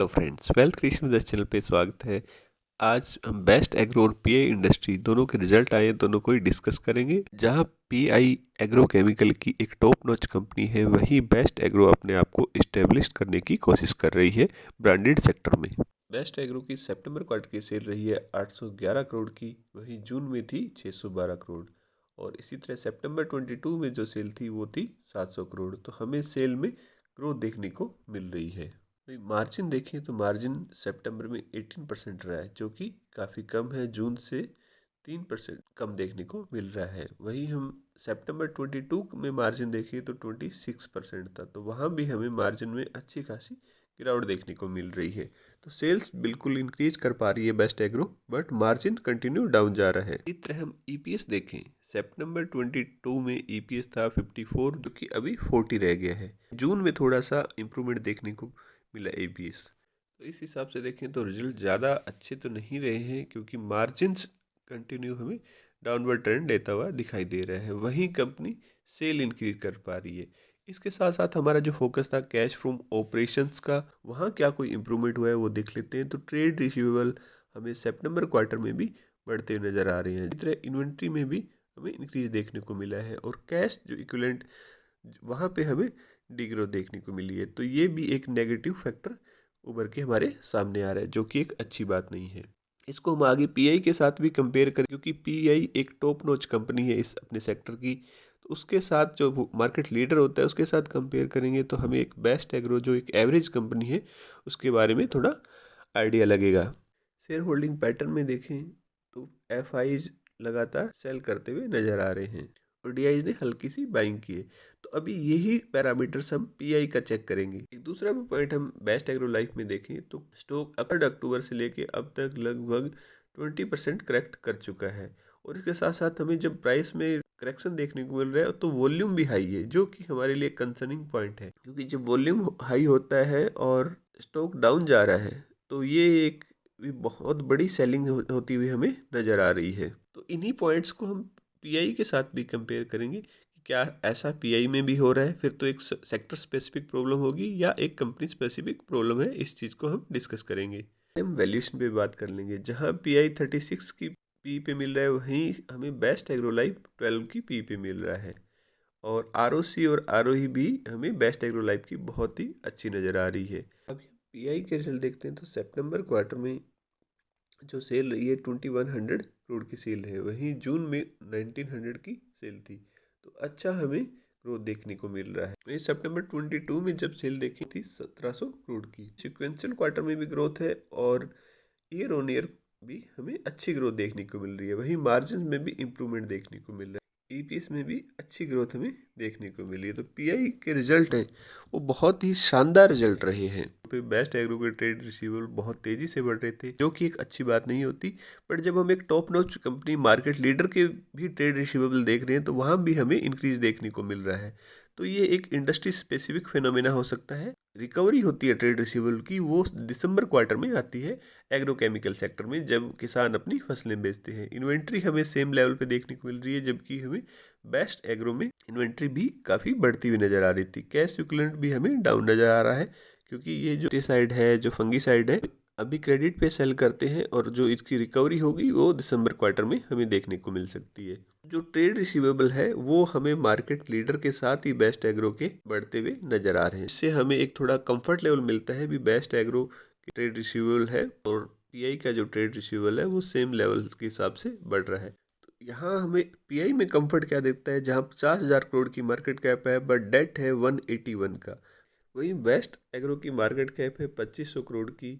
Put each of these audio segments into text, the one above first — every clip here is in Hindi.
Hello friends, wealth creation with channel पे स्वागत है। आज हम बेस्ट एग्रो और पीआई इंडस्ट्री दोनों के रिजल्ट आए हैं, दोनों को ही डिस्कस करेंगे। जहां पीआई एग्रो केमिकल की एक टॉप नॉच कंपनी है, वहीं बेस्ट एग्रो अपने आप को इस्टेब्लिश करने की कोशिश कर रही है ब्रांडेड सेक्टर में। बेस्ट एग्रो की सितंबर क्वार्टर की सेल रही है 811 करोड़ की, वहीं जून में थी 612 करोड़ और इसी तरह सितंबर 22 में जो सेल थी वो थी 700 करोड़। तो हमें सेल में ग्रोथ देखने को मिल रही है। मार्जिन देखें तो मार्जिन सितंबर में 18% रहा है, जो कि काफ़ी कम है। जून से 3% कम देखने को मिल रहा है। वहीं हम सितंबर 22 में मार्जिन देखें तो 26% था, तो वहाँ भी हमें मार्जिन में अच्छी खासी गिरावट देखने को मिल रही है। तो सेल्स बिल्कुल इंक्रीज कर पा रही है best agro, but margin continue down जा रहा है। इसी तरह हम ईपीएस देखें, सितंबर 22 में ईपीएस था 54, जो कि अभी 40 रह गया है। जून में थोड़ा सा इंप्रूवमेंट देखने को मिला एबीएस। तो इस हिसाब से देखें तो रिजल्ट ज़्यादा अच्छे तो नहीं रहे हैं, क्योंकि मार्जिन्स कंटिन्यू हमें डाउनवर्ड ट्रेंड लेता हुआ दिखाई दे रहा है। वहीं कंपनी सेल इंक्रीज कर पा रही है। इसके साथ साथ हमारा जो फोकस था कैश फ्रॉम ऑपरेशंस का, वहाँ क्या कोई इम्प्रूवमेंट हुआ है वो देख लेते हैं। तो ट्रेड रिसीवेबल हमें सितंबर क्वार्टर में भी बढ़ते हुए नज़र आ रहे हैं। इसी तरह इन्वेंट्री में भी हमें इंक्रीज देखने को मिला है और कैश जो इक्विवेलेंट वहाँ पे हमें डिग्रोथ देखने को मिली है। तो ये भी एक नेगेटिव फैक्टर उभर के हमारे सामने आ रहा है, जो कि एक अच्छी बात नहीं है। इसको हम आगे पीआई के साथ भी कंपेयर करें, क्योंकि पीआई एक टॉप नॉच कंपनी है इस अपने सेक्टर की। तो उसके साथ जो मार्केट लीडर होता है उसके साथ कंपेयर करेंगे तो हमें एक बेस्ट एग्रो जो एक एवरेज कंपनी है उसके बारे में थोड़ा आइडिया लगेगा। शेयर होल्डिंग पैटर्न में देखें तो एफ लगातार सेल करते हुए नजर आ रहे हैं और डीआईज ने हल्की सी बाइंग की है। तो अभी यही पैरामीटर्स हम पीआई का चेक करेंगे। एक दूसरा पॉइंट हम बेस्ट एग्रो लाइफ में देखें तो स्टॉक 3 अक्टूबर से लेके अब तक लगभग 20% करेक्ट कर चुका है और इसके साथ साथ हमें जब प्राइस में करेक्शन देखने को मिल रहा है तो वॉल्यूम भी हाई है, जो कि हमारे लिए कंसर्निंग पॉइंट है। क्योंकि जब वॉल्यूम हाई होता है और स्टॉक डाउन जा रहा है तो ये एक भी बहुत बड़ी सेलिंग होती हुई हमें नज़र आ रही है। तो इन्हीं पॉइंट्स को हम पीआई के साथ भी कंपेयर करेंगे कि क्या ऐसा पीआई में भी हो रहा है। फिर तो एक सेक्टर स्पेसिफिक प्रॉब्लम होगी या एक कंपनी स्पेसिफिक प्रॉब्लम है, इस चीज़ को हम डिस्कस करेंगे। हम वैल्यूएशन पे बात कर लेंगे। जहां पीआई 36 की पी पे मिल रहा है, वहीं हमें बेस्ट एग्रो लाइफ 12 की पी पे मिल रहा है और आरओसी और आरओई भी हमें बेस्ट एग्रो लाइफ की बहुत ही अच्छी नज़र आ रही है। अभी पीआई के रिजल्ट देखते हैं तो सितंबर क्वार्टर में जो सेल रही है 2100 करोड़ की सेल है, वहीं जून में 1900 की सेल थी। तो अच्छा हमें ग्रोथ देखने को मिल रहा है। वहीं सितंबर 22 में जब सेल देखी थी 1700 करोड़ की। सिक्वेंशियल क्वार्टर में भी ग्रोथ है और ईयर ऑन ईयर भी हमें अच्छी ग्रोथ देखने को मिल रही है। वहीं मार्जिन में भी इम्प्रूवमेंट देखने को मिल रहा है। ईपीएस में भी अच्छी ग्रोथ हमें देखने को मिली है। तो पीआई के रिजल्ट हैं वो बहुत ही शानदार रिजल्ट रहे हैं। पे बेस्ट एग्रो के ट्रेड रिसीवेबल बहुत तेजी से बढ़ रहे थे, जो कि एक अच्छी बात नहीं होती। बट जब हम एक top notch company market leader के भी ट्रेड रिसीवेबल देख रहे हैं तो वहाँ भी हमें इंक्रीज देखने को मिल रहा है। तो ये एक इंडस्ट्री स्पेसिफिक फिनोमेना हो सकता है। रिकवरी होती है ट्रेड रिसीवेबल की, वो दिसंबर क्वार्टर में आती है एग्रोकेमिकल सेक्टर में, जब किसान अपनी फसलें बेचते हैं। इन्वेंट्री हमें सेम लेवल पे देखने को मिल रही है, जबकि हमें बेस्ट एग्रो में इन्वेंट्री भी काफ़ी बढ़ती हुई नज़र आ रही थी। कैश इक्विवेलेंट भी हमें डाउन नज़र आ रहा है, क्योंकि ये जो पेस्टिसाइड है, जो फंगीसाइड है, अभी क्रेडिट पे सेल करते हैं और जो इसकी रिकवरी होगी वो दिसंबर क्वार्टर में हमें देखने को मिल सकती है। जो ट्रेड रिसीवेबल है वो हमें मार्केट लीडर के साथ ही बेस्ट एग्रो के बढ़ते हुए नजर आ रहे हैं। इससे हमें एक थोड़ा कंफर्ट लेवल मिलता है भी बेस्ट एग्रो के ट्रेड रिसीवेबल है और पीआई का जो ट्रेड रिसीवेबल है वो सेम लेवल के हिसाब से बढ़ रहा है। तो यहाँ हमें पीआई में कंफर्ट क्या देता है, जहाँ 50,000 करोड़ की मार्केट कैप है बट डेट है 181 का। वहीं बेस्ट एग्रो की मार्केट कैप है 2500 करोड़ की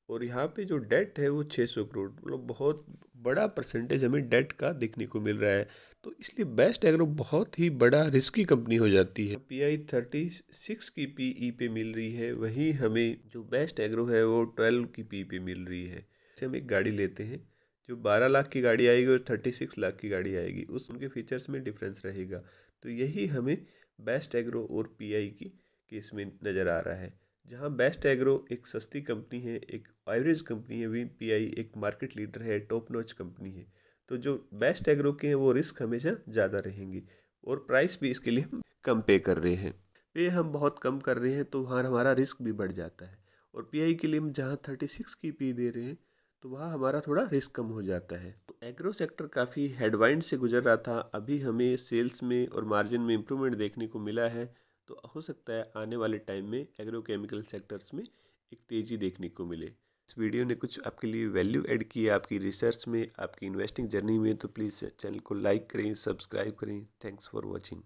और यहाँ पे जो डेट है वो 600 करोड़, मतलब बहुत बड़ा परसेंटेज हमें डेट का देखने को मिल रहा है। तो इसलिए बेस्ट एग्रो बहुत ही बड़ा रिस्की कंपनी हो जाती है। पीआई 36 की पीई पे मिल रही है, वहीं हमें जो बेस्ट एग्रो है वो 12 की पी पे मिल रही है। जैसे हम एक गाड़ी लेते हैं, जो 12 लाख की गाड़ी आएगी और 36 लाख की गाड़ी आएगी, उस उनके फीचर्स में डिफरेंस रहेगा। तो यही हमें बेस्ट एग्रो और पीआई की केस में नज़र आ रहा है। जहां बेस्ट एग्रो एक सस्ती कंपनी है, एक एवरेज कंपनी है, वहीं पीआई एक मार्केट लीडर है, टॉप नॉच कंपनी है। तो जो बेस्ट एग्रो के हैं वो रिस्क हमेशा ज़्यादा रहेंगी और प्राइस भी इसके लिए हम कम पे कर रहे हैं। पे हम बहुत कम कर रहे हैं तो वहाँ हमारा रिस्क भी बढ़ जाता है और पीआई के लिए हम जहाँ 36 की पी दे रहे हैं तो वहाँ हमारा थोड़ा रिस्क कम हो जाता है। तो एग्रो सेक्टर काफ़ी हेडवाइंड से गुजर रहा था, अभी हमें सेल्स में और मार्जिन में इम्प्रूवमेंट देखने को मिला है। तो हो सकता है आने वाले टाइम में एग्रो केमिकल सेक्टर्स में एक तेज़ी देखने को मिले। इस वीडियो ने कुछ आपके लिए वैल्यू ऐड किया आपकी रिसर्च में, आपकी इन्वेस्टिंग जर्नी में, तो प्लीज़ चैनल को लाइक करें, सब्सक्राइब करें। Thanks for watching.